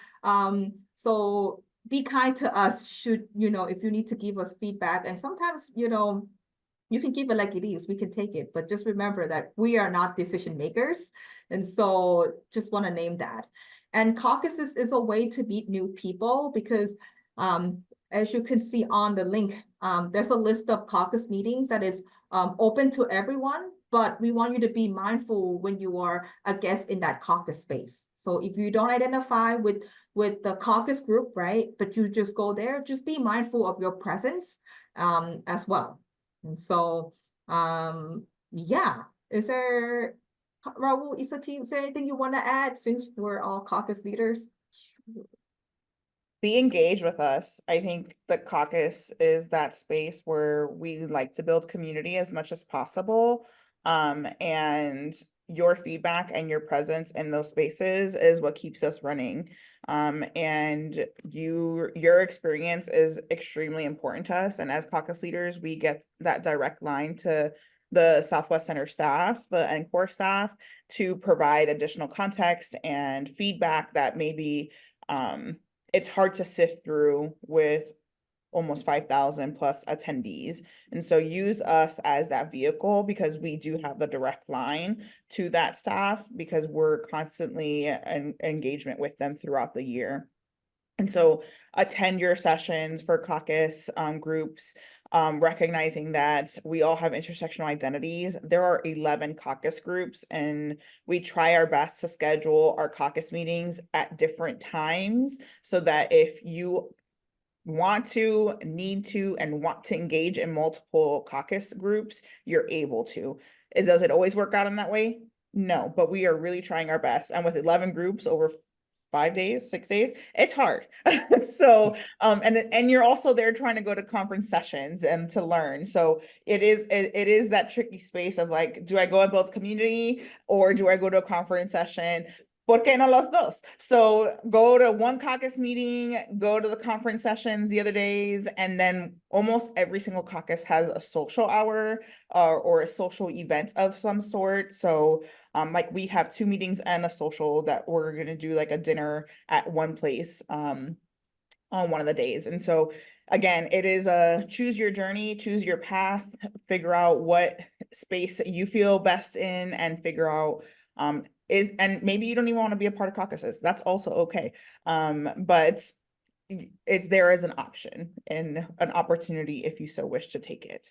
so be kind to us should, if you need to give us feedback. And sometimes, you can keep it like it is, we can take it, but just remember that we are not decision makers. And so just want to name that. And caucuses is a way to meet new people, because as you can see on the link, there's a list of caucus meetings that is open to everyone, but we want you to be mindful when you are a guest in that caucus space. So if you don't identify with the caucus group, right, but you just go there, just be mindful of your presence as well. And so, yeah, is there, Raul, Isati, is there anything you want to add, since we're all caucus leaders? Be engaged with us. I think the caucus is that space where we like to build community as much as possible. And your feedback and your presence in those spaces is what keeps us running. And your experience is extremely important to us. And as caucus leaders, we get that direct line to the Southwest Center staff, the NCORE staff, to provide additional context and feedback that maybe it's hard to sift through with almost 5,000 plus attendees. And so use us as that vehicle, because we do have the direct line to that staff, because we're constantly in engagement with them throughout the year. And so attend your sessions for caucus groups, recognizing that we all have intersectional identities. There are 11 caucus groups, and we try our best to schedule our caucus meetings at different times, so that if you want to, need to, and want to engage in multiple caucus groups, you're able to. Does it always work out in that way? No, but we are really trying our best. And with 11 groups over 5 days, 6 days, it's hard. So, and you're also there trying to go to conference sessions and to learn. So it is that tricky space of like, do I go and build community, or do I go to a conference session? ¿Por qué no los dos? So go to one caucus meeting, go to the conference sessions the other days, and then almost every single caucus has a social hour or a social event of some sort. So like we have 2 meetings and a social that we're going to do, like a dinner at one place on one of the days. And so again, it is a choose your journey, choose your path, figure out what space you feel best in, and figure out and maybe you don't even want to be a part of caucuses. That's also okay. But it's there as an option and an opportunity if you so wish to take it.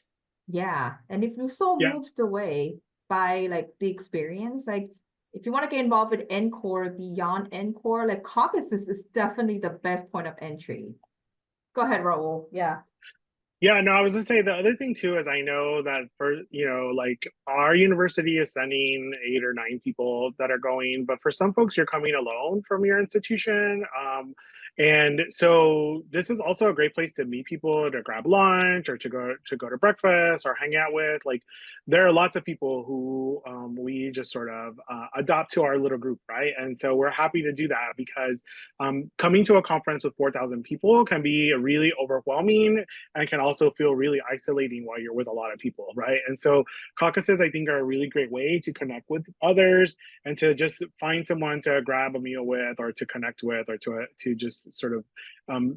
Yeah, and if you're so Yeah. moved away by like the experience, like if you want to get involved with NCORE, beyond NCORE, like caucuses is definitely the best point of entry. Go ahead, Raul. Yeah. Yeah, no, I was gonna say the other thing too is I know that for like our university is sending 8 or 9 people that are going, but for some folks you're coming alone from your institution. And so this is also a great place to meet people, to grab lunch, or to go to breakfast or hang out with. Like there are lots of people who we just sort of adopt to our little group, right? And so we're happy to do that, because coming to a conference with 4,000 people can be really overwhelming, and can also feel really isolating while you're with a lot of people, right? And so caucuses, I think, are a really great way to connect with others, and to just find someone to grab a meal with, or to connect with, or to just sort of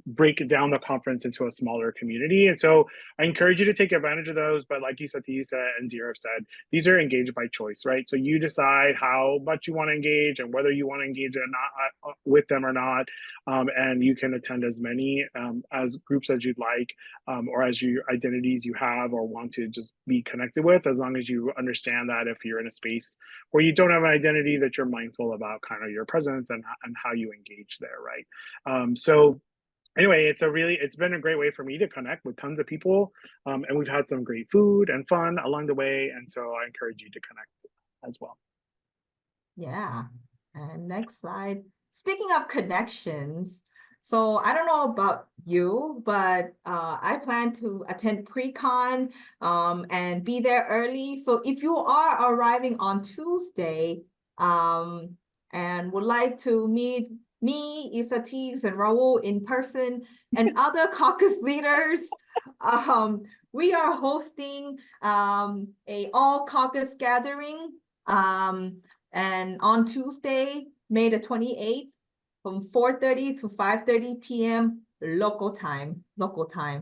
break down the conference into a smaller community. And so I encourage you to take advantage of those. But like Isatisa and Deer have said, these are engaged by choice, right? So you decide how much you want to engage and whether you want to engage or not with them or not. And you can attend as many as groups as you'd like, or as your identities you have or want to just be connected with, as long as you understand that if you're in a space where you don't have an identity, that you're mindful about kind of your presence and how you engage there, right? So anyway, it's been a great way for me to connect with tons of people, and we've had some great food and fun along the way, and so I encourage you to connect as well. Yeah, and next slide. Speaking of connections, so I don't know about you, but I plan to attend pre-con and be there early. So if you are arriving on Tuesday and would like to meet me, Isatis, and Raul in person and other caucus leaders, we are hosting a all caucus gathering and on Tuesday, May the 28th, from 4:30 to 5:30 p.m. local time,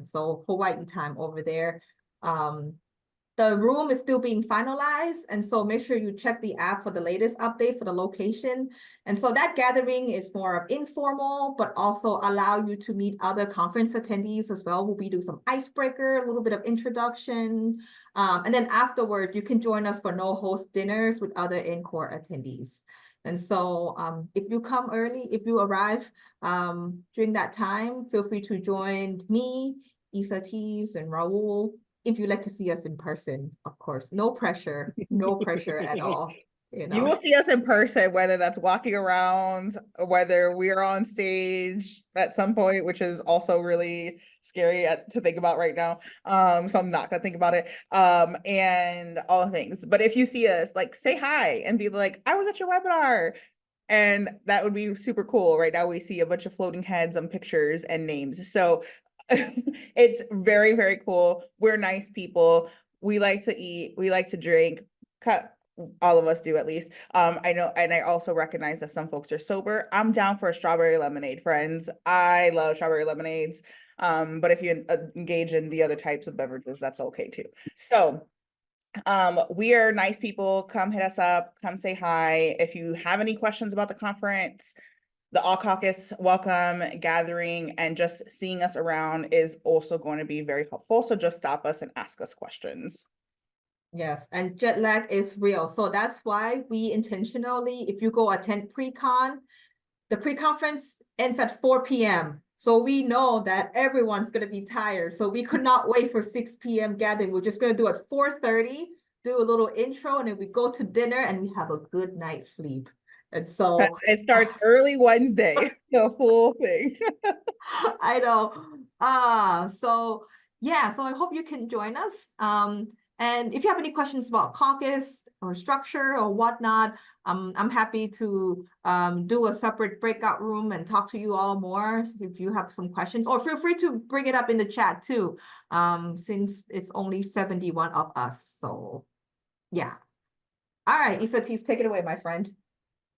so Hawaii time over there. The room is still being finalized, and so make sure you check the app for the latest update for the location. And so that gathering is more of informal, but also allow you to meet other conference attendees as well. We'll be doing some icebreaker, a little bit of introduction, and then afterward, you can join us for no-host dinners with other NCORE attendees. And so if you come early, if you arrive during that time, feel free to join me, Isatis, and Raul, if you'd like to see us in person, of course. No pressure at all. You will see us in person, whether that's walking around, whether we are on stage at some point, which is also really scary to think about right now. So I'm not gonna think about it. And all the things. But if you see us, like, say hi and be like, I was at your webinar. And that would be super cool. Right now we see a bunch of floating heads and pictures and names. So it's very, very cool. We're nice people. We like to eat, we like to drink. All of us do, at least. I know, and I also recognize that some folks are sober. I'm down for a strawberry lemonade, friends. I love strawberry lemonades. But if you engage in the other types of beverages, that's okay too. So we are nice people. Come hit us up, come say hi. If you have any questions about the conference, the All Caucus welcome gathering, and just seeing us around is also going to be very helpful. So just stop us and ask us questions. Yes, and jet lag is real. So that's why we intentionally, if you go attend pre-con, the pre-conference ends at 4 p.m. So we know that everyone's going to be tired. So we could not wait for 6 p.m. gathering. We're just going to do it 4:30, do a little intro, and then we go to dinner and we have a good night's sleep. And so it starts early Wednesday, the whole thing. I know. So yeah, so I hope you can join us. And if you have any questions about caucus or structure or whatnot, I'm happy to do a separate breakout room and talk to you all more if you have some questions, or feel free to bring it up in the chat too, since it's only 71 of us. So yeah. All right, Isatis, take it away, my friend.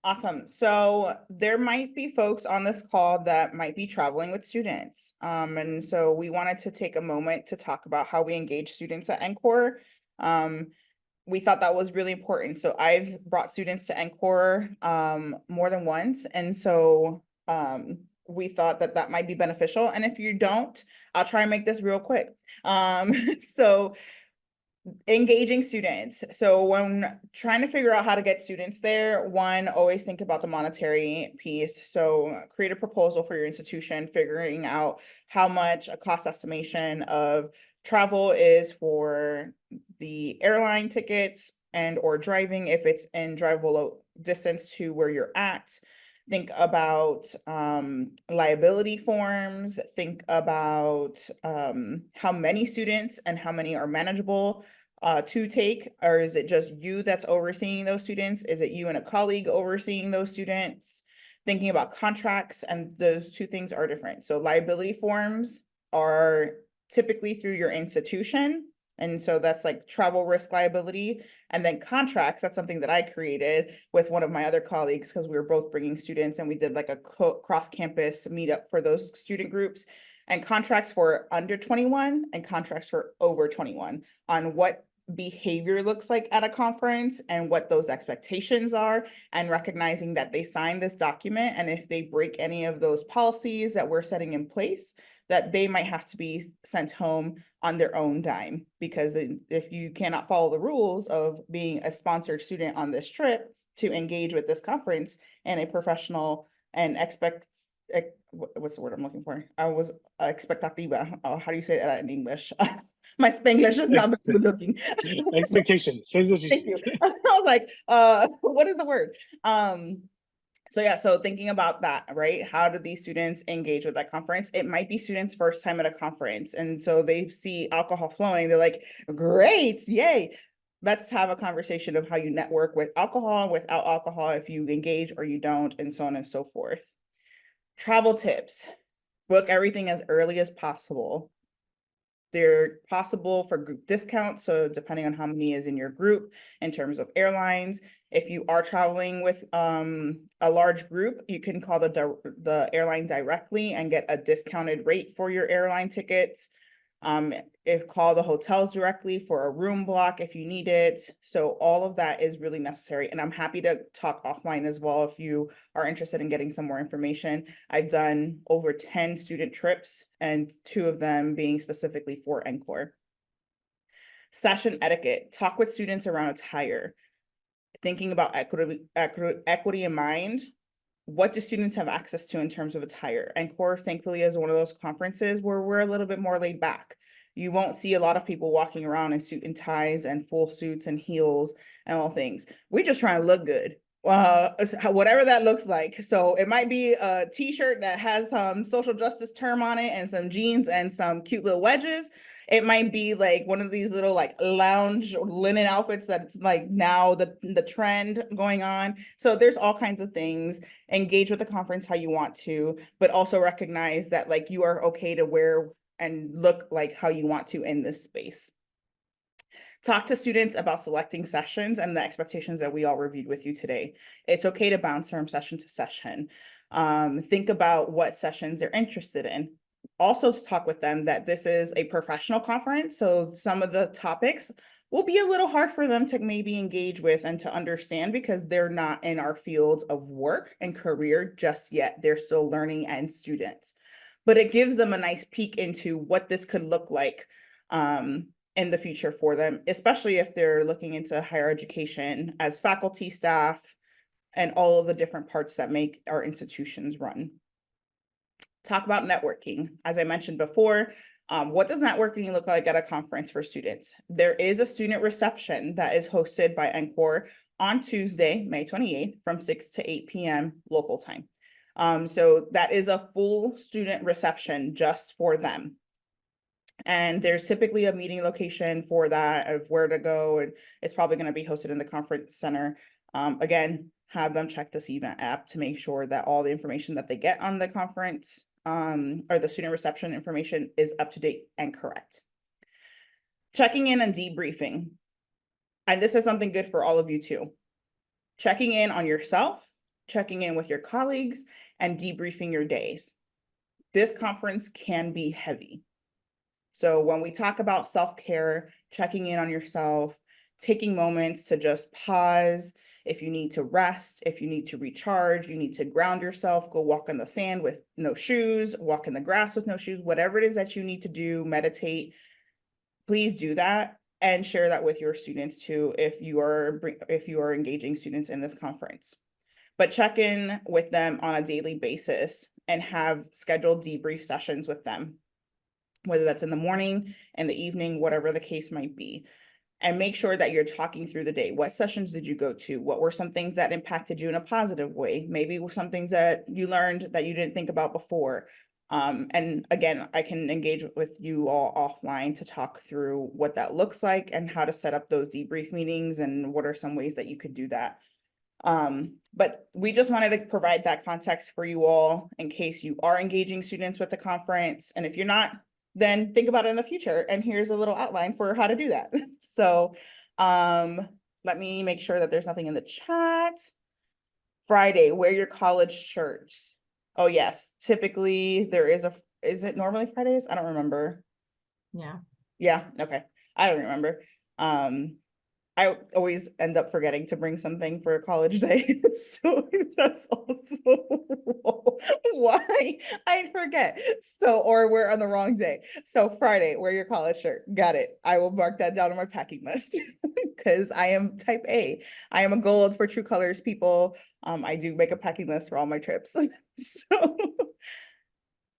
Awesome. So there might be folks on this call that might be traveling with students. And so we wanted to take a moment to talk about how we engage students at NCORE. We thought that was really important. So I've brought students to NCORE more than once. And so we thought that that might be beneficial. And if you don't, I'll try and make this real quick. So engaging students. So when trying to figure out how to get students there, one, always think about the monetary piece. So create a proposal for your institution, figuring out how much a cost estimation of travel is for the airline tickets and or driving if it's in drivable distance to where you're at. Think about liability forms, think about how many students and how many are manageable to take, or is it just you that's overseeing those students? Is it you and a colleague overseeing those students? Thinking about contracts, and those two things are different. So liability forms are typically through your institution, And so that's like travel risk liability. And then contracts, that's something that I created with one of my other colleagues because we were both bringing students and we did like a cross-campus meetup for those student groups. And contracts for under 21 and contracts for over 21 on what behavior looks like at a conference and what those expectations are, and recognizing that they signed this document, and if they break any of those policies that we're setting in place, that they might have to be sent home on their own dime. Because if you cannot follow the rules of being a sponsored student on this trip to engage with this conference and a professional and what's the word I'm looking for? I was expectativa. Oh, how do you say that in English? My Spanglish is not good looking. Expectations. Thank you. I was like, what is the word? So yeah, so thinking about that, right? How do these students engage with that conference? It might be students' first time at a conference. And so they see alcohol flowing. They're like, great, yay. Let's have a conversation of how you network with alcohol and without alcohol, if you engage or you don't, and so on and so forth. Travel tips. Book everything as early as possible. They're possible for group discounts, so depending on how many is in your group in terms of airlines. If you are traveling with a large group, you can call the airline directly and get a discounted rate for your airline tickets. Call the hotels directly for a room block if you need it. So all of that is really necessary. And I'm happy to talk offline as well if you are interested in getting some more information. I've done over 10 student trips, and 2 of them being specifically for NCORE. Session etiquette, talk with students around attire. Thinking about equity in mind, what do students have access to in terms of attire? NCORE, thankfully, is one of those conferences where we're a little bit more laid back. You won't see a lot of people walking around in suit and ties and full suits and heels and all things. We're just trying to look good, whatever that looks like. So it might be a t-shirt that has some social justice term on it and some jeans and some cute little wedges. It might be like one of these little like lounge linen outfits that's like now the trend going on. So there's all kinds of things. Engage with the conference how you want to, but also recognize that like you are okay to wear and look like how you want to in this space. Talk to students about selecting sessions and the expectations that we all reviewed with you today. It's okay to bounce from session to session. Think about what sessions they're interested in. Also talk with them that this is a professional conference, so some of the topics will be a little hard for them to maybe engage with and to understand because they're not in our field of work and career just yet. They're still learning and students. But it gives them a nice peek into what this could look like in the future for them, especially if they're looking into higher education as faculty, staff, and all of the different parts that make our institutions run. Talk about networking. As I mentioned before, what does networking look like at a conference for students? There is a student reception that is hosted by NCORE on Tuesday, May 28th from 6 to 8 p.m. local time. So that is a full student reception just for them. And there's typically a meeting location for that of where to go, and it's probably going to be hosted in the conference center. Again, have them check this event app to make sure that all the information that they get on the conference or the student reception information is up to date and correct. Checking in and debriefing. And this is something good for all of you too. Checking in on yourself, checking in with your colleagues, and debriefing your days. This conference can be heavy. So when we talk about self-care, checking in on yourself, taking moments to just pause. If you need to rest, if you need to recharge, you need to ground yourself, go walk in the sand with no shoes, walk in the grass with no shoes, whatever it is that you need to do, meditate, please do that and share that with your students too if you are engaging students in this conference. But check in with them on a daily basis and have scheduled debrief sessions with them, whether that's in the morning, in the evening, whatever the case might be. And make sure that you're talking through the day. What sessions did you go to? What were some things that impacted you in a positive way? Maybe some things that you learned that you didn't think about before. And again, I can engage with you all offline to talk through what that looks like and how to set up those debrief meetings and what are some ways that you could do that. But we just wanted to provide that context for you all in case you are engaging students with the conference. And if you're not then think about it in the future. And here's a little outline for how to do that. So let me make sure that there's nothing in the chat. Friday, wear your college shirts. Oh yes, typically there is it normally Fridays? I don't remember. Yeah. Yeah, okay. I don't remember. I always end up forgetting to bring something for college day. So that's also why I forget. So, or we're on the wrong day. So Friday, wear your college shirt. Got it. I will mark that down on my packing list because I am type A. I am a gold for True Colors people. I do make a packing list for all my trips. So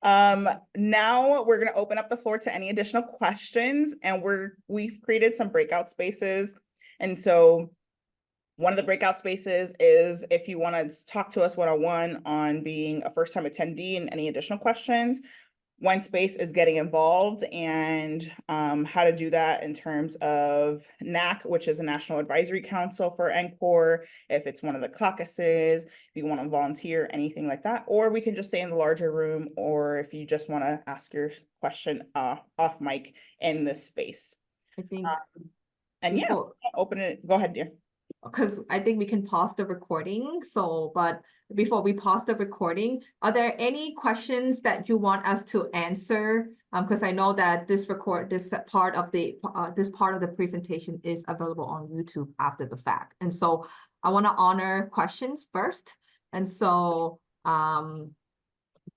now we're going to open up the floor to any additional questions, and we've created some breakout spaces. And so one of the breakout spaces is if you want to talk to us one-on-one on being a first-time attendee and any additional questions. One space is getting involved and how to do that in terms of NAC, which is a National Advisory Council for NCORE, if it's one of the caucuses, if you want to volunteer, anything like that, or we can just stay in the larger room, or if you just want to ask your question off mic in this space. I think And yeah, open it. Go ahead, dear. because I think we can pause the recording. So, but before we pause the recording, are there any questions that you want us to answer? Because I know that this part of the presentation is available on YouTube after the fact, and so I want to honor questions first. And so,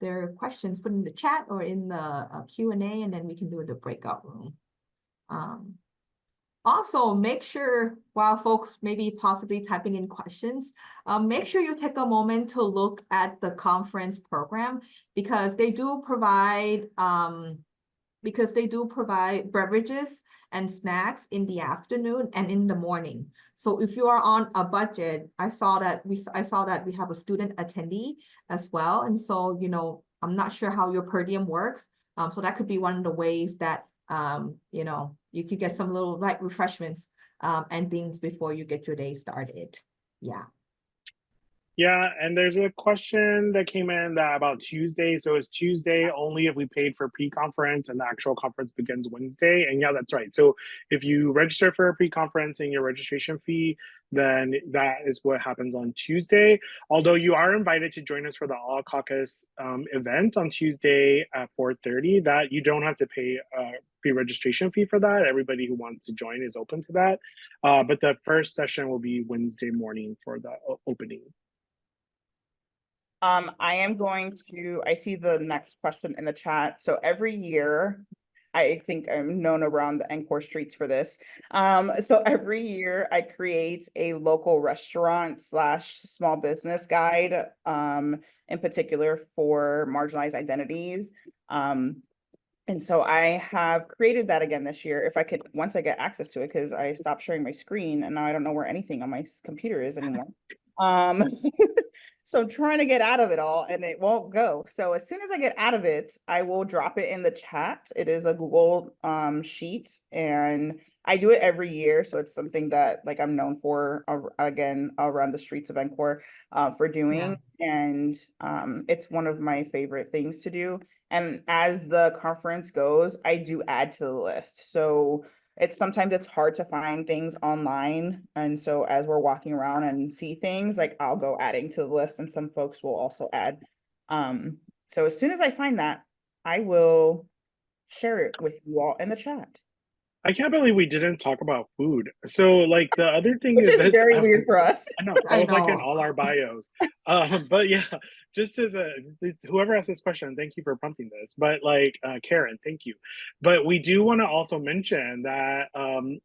there are questions put in the chat or in the Q&A, and then we can do the breakout room. Also, make sure while folks maybe possibly typing in questions, make sure you take a moment to look at the conference program because they do provide beverages and snacks in the afternoon and in the morning. So if you are on a budget, I saw that we have a student attendee as well, and so I'm not sure how your per diem works. So that could be one of the ways that you could get some little light refreshments and things before you get your day started. Yeah. Yeah, and there's a question that came in that about Tuesday. So it's Tuesday only if we paid for pre-conference and the actual conference begins Wednesday. And yeah, that's right. So if you register for a pre-conference and your registration fee, then that is what happens on Tuesday. Although you are invited to join us for the All Caucus event on Tuesday at 4:30, that you don't have to pay a pre-registration fee for that. Everybody who wants to join is open to that. But the first session will be Wednesday morning for the opening. I see the next question in the chat. So every year, I think I'm known around the NCORE streets for this. So every year I create a local restaurant / small business guide, in particular for marginalized identities. And so I have created that again this year. If I could, once I get access to it, because I stopped sharing my screen and now I don't know where anything on my computer is anymore. So I'm trying to get out of it all and it won't go. So as soon as I get out of it, I will drop it in the chat. It is a Google sheet and I do it every year. So it's something that like I'm known for again around the streets of NCORE for doing. Yeah. And it's one of my favorite things to do. And as the conference goes, I do add to the list. So sometimes it's hard to find things online. And so as we're walking around and see things, like I'll go adding to the list and some folks will also add. So as soon as I find that, I will share it with you all in the chat. I can't believe we didn't talk about food. So like the other thing is that very weird for us. I know that was like in all our bios. But yeah, just as whoever asked this question, thank you for prompting this. But like Karen, thank you. But we do want to also mention that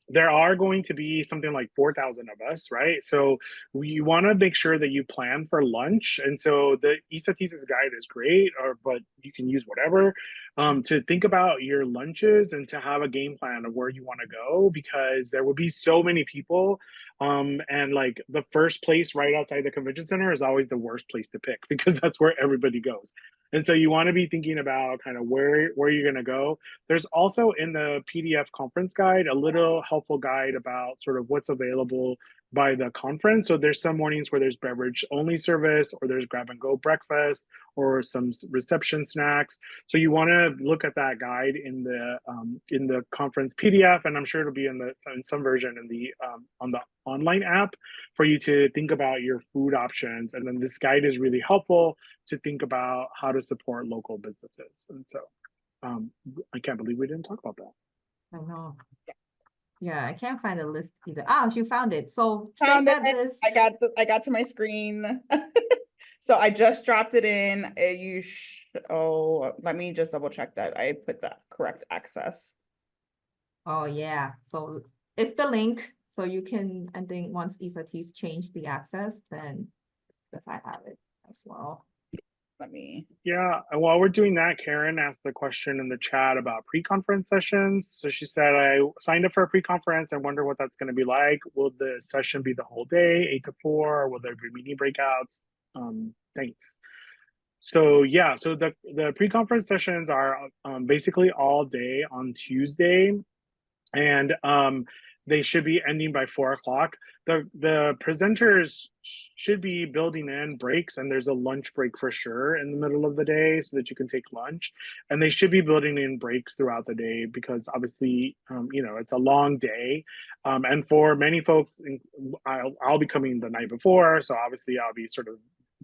there are going to be something like 4,000 of us, right? So we want to make sure that you plan for lunch. And so the ESA thesis guide is great, but you can use whatever. To think about your lunches and to have a game plan of where you want to go, because there will be so many people. And like the first place right outside the convention center is always the worst place to pick because that's where everybody goes. And so you want to be thinking about kind of where you're going to go. There's also in the PDF conference guide, a little helpful guide about sort of what's available by the conference. So there's some mornings where there's beverage only service, or there's grab and go breakfast, or some reception snacks. So you want to look at that guide in the conference PDF, and I'm sure it'll be in some version in the on the online app for you to think about your food options. And then this guide is really helpful to think about how to support local businesses. And so I can't believe we didn't talk about that. I know. Yeah, I can't find the list either. Oh, you found it. So save Found that it. list. I got to my screen. So I just dropped it in. Let me just double check that I put the correct access. Oh, yeah. So it's the link. So you can, I think once ESAT's changed the access, then I have it as well. Let me. Yeah, and while we're doing that, Karen asked the question in the chat about pre-conference sessions. So she said, I signed up for a pre-conference. I wonder what that's going to be like. Will the session be the whole day, 8 to 4, or will there be mini breakouts? Thanks. So yeah, so the pre-conference sessions are basically all day on Tuesday, and they should be ending by 4 o'clock. The presenters should be building in breaks, and there's a lunch break for sure in the middle of the day so that you can take lunch. And they should be building in breaks throughout the day because obviously, you know, it's a long day. And for many folks, I'll be coming the night before, so obviously I'll be sort of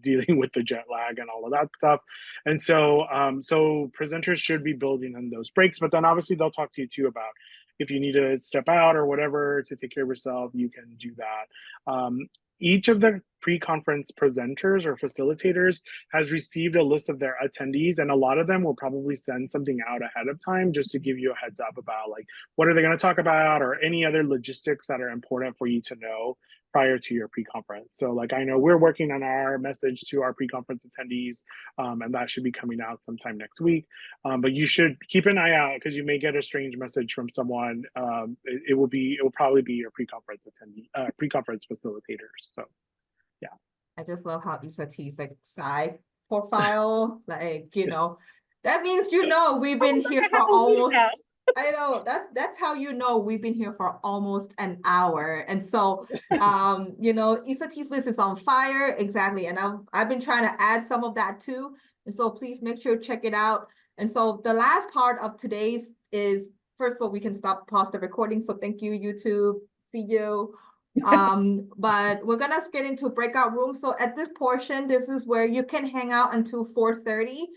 dealing with the jet lag and all of that stuff. And so, so presenters should be building in those breaks, but then obviously they'll talk to you too about if you need to step out or whatever to take care of yourself, you can do that. Each of the pre-conference presenters or facilitators has received a list of their attendees, and a lot of them will probably send something out ahead of time just to give you a heads up about like what are they going to talk about or any other logistics that are important for you to know prior to your pre-conference. So like I know we're working on our message to our pre-conference attendees, and that should be coming out sometime next week. But you should keep an eye out because you may get a strange message from someone. It will probably be your pre-conference attendee, pre-conference facilitators. So yeah. I just love how ESAT's like side profile, like, you know, that means, you know, we've been here for almost, I know that's how you know we've been here for almost an hour. And so, you know, ESAT's list is on fire. Exactly. And I've been trying to add some of that too. And so please make sure to check it out. And so the last part of today's is, first of all, we can pause the recording. So thank you, YouTube. See you. But we're gonna get into breakout rooms. So at this portion, this is where you can hang out until 4:30.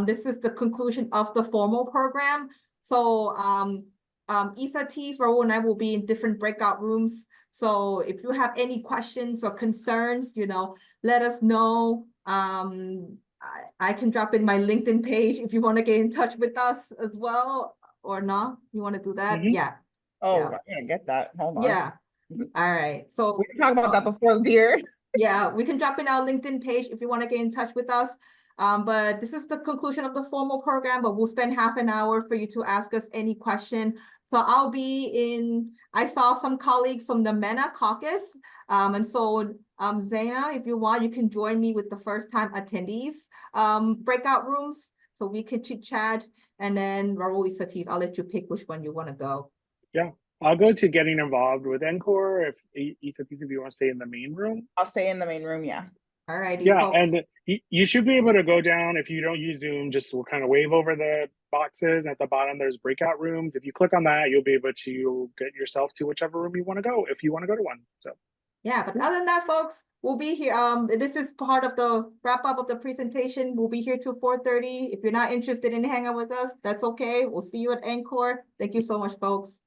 This is the conclusion of the formal program. So ESATs, Raul and I will be in different breakout rooms. So if you have any questions or concerns, you know, let us know. I can drop in my LinkedIn page if you want to get in touch with us as well, or not. You want to do that? Mm-hmm. Yeah. Oh, yeah. I didn't get that. Hold on. Yeah. All right. So we can talk about that before, dear. Yeah, we can drop in our LinkedIn page if you want to get in touch with us. But this is the conclusion of the formal program, but we'll spend half an hour for you to ask us any question. So I'll be I saw some colleagues from the MENA caucus. And so Zaina, if you want, you can join me with the first time attendees breakout rooms. So we can chit chat, and then Raul ESATs, I'll let you pick which one you want to go. Yeah. I'll go to getting involved with NCORE if you want to stay in the main room. I'll stay in the main room, yeah. All righty, yeah, folks. and you should be able to go down if you don't use Zoom. Just kind of wave over the boxes at the bottom. There's breakout rooms. If you click on that, you'll be able to get yourself to whichever room you want to go if you want to go to one. So yeah, but other than that, folks, we'll be here. This is part of the wrap up of the presentation. We'll be here till 4:30. If you're not interested in hanging out with us, that's okay. We'll see you at NCORE. Thank you so much, folks.